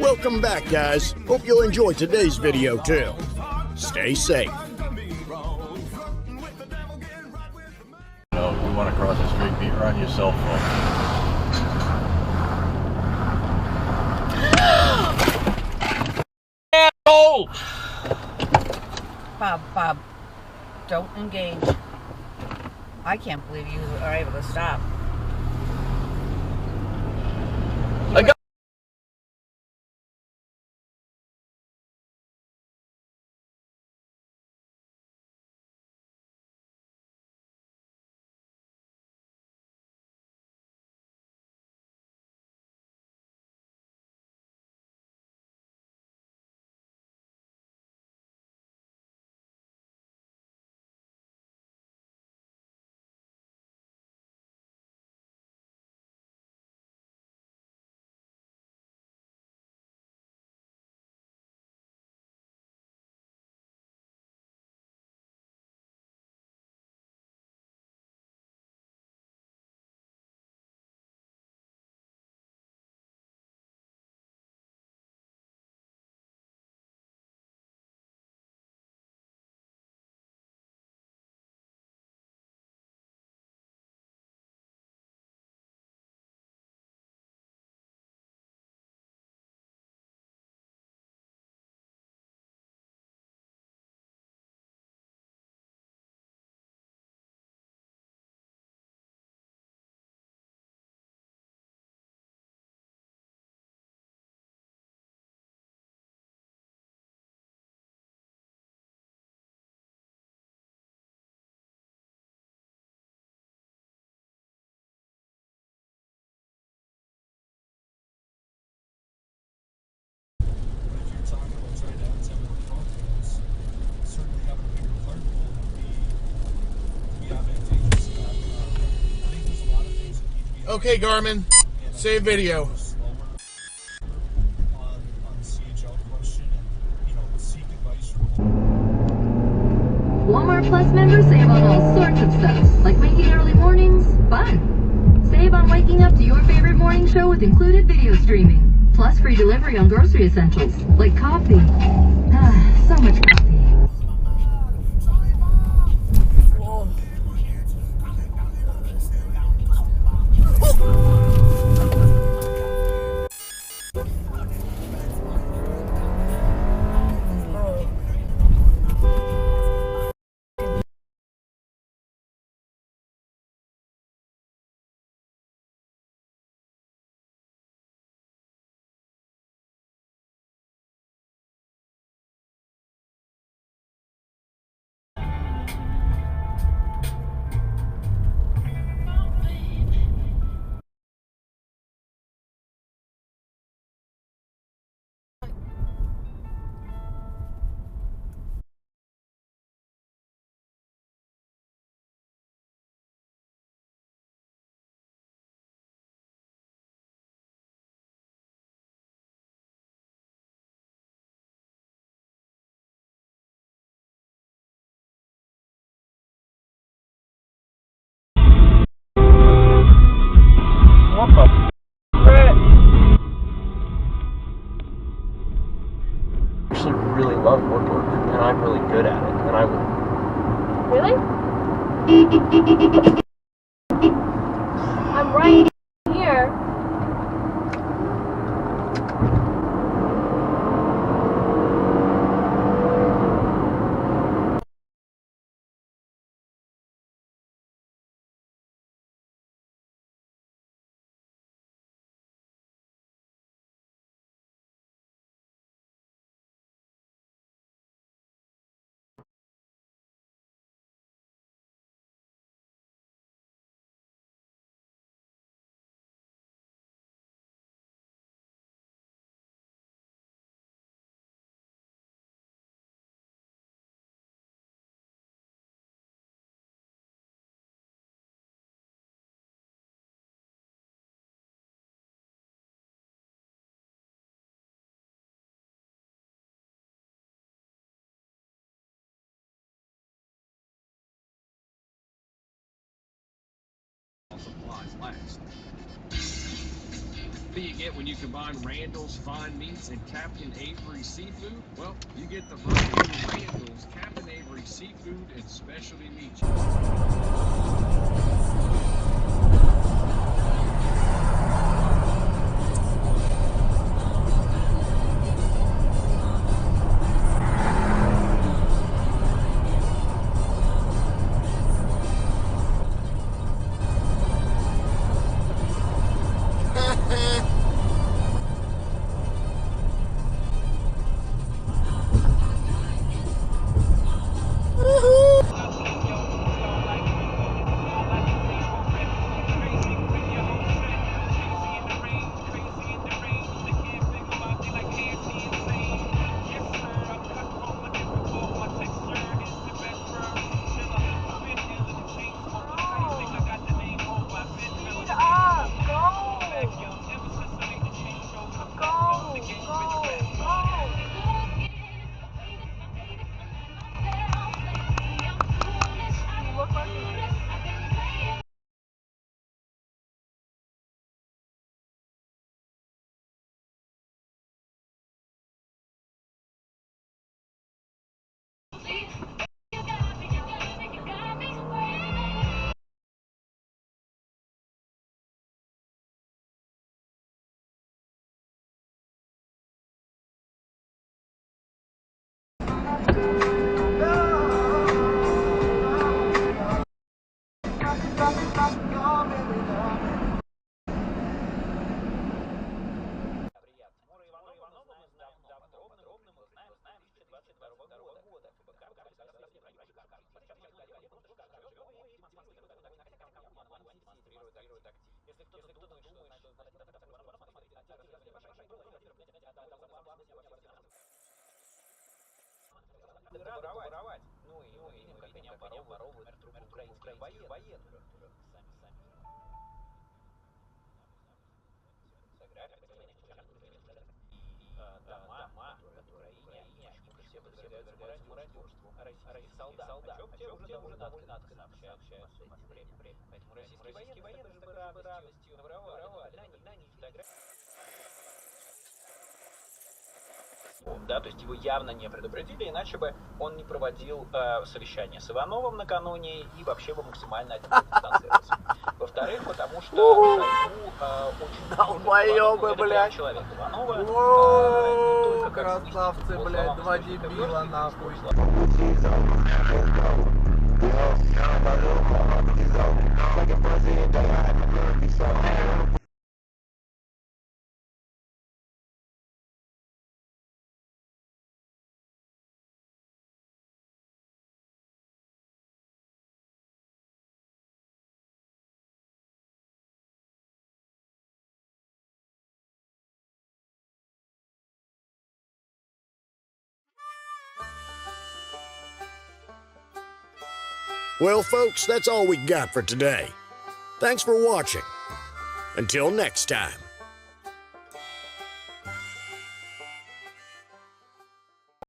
Welcome back, guys. Hope you'll enjoy today's video too. Stay safe. No, you want to cross the street, beat her on your cell phone. Asshole! Bob, don't engage. I can't believe you are able to stop. I got. Okay, Garmin, save video. Walmart Plus members save on all sorts of stuff, like waking early mornings, fun. Save on waking up to your favorite morning show with included video streaming, plus free delivery on grocery essentials, like coffee. So much coffee. What the crap? I actually really love woodwork, and I'm really good at it, and I would... Really? I'm right here. Supplies last. What do you get when you combine Randall's Fine Meats and Captain Avery Seafood? Well, you get the variety of Randall's, Captain Avery Seafood, and Specialty Meats. Да, то есть его явно не предупредили, иначе бы он не проводил совещание с Ивановым накануне и вообще бы максимально от него дистанцировался. Во-вторых, потому что Шойгу очень Долбоёбы, блядь. человек Иванова. О, красавцы, блядь, два дебила, нахуй. Well, folks, that's all we got for today. Thanks for watching. Until next time.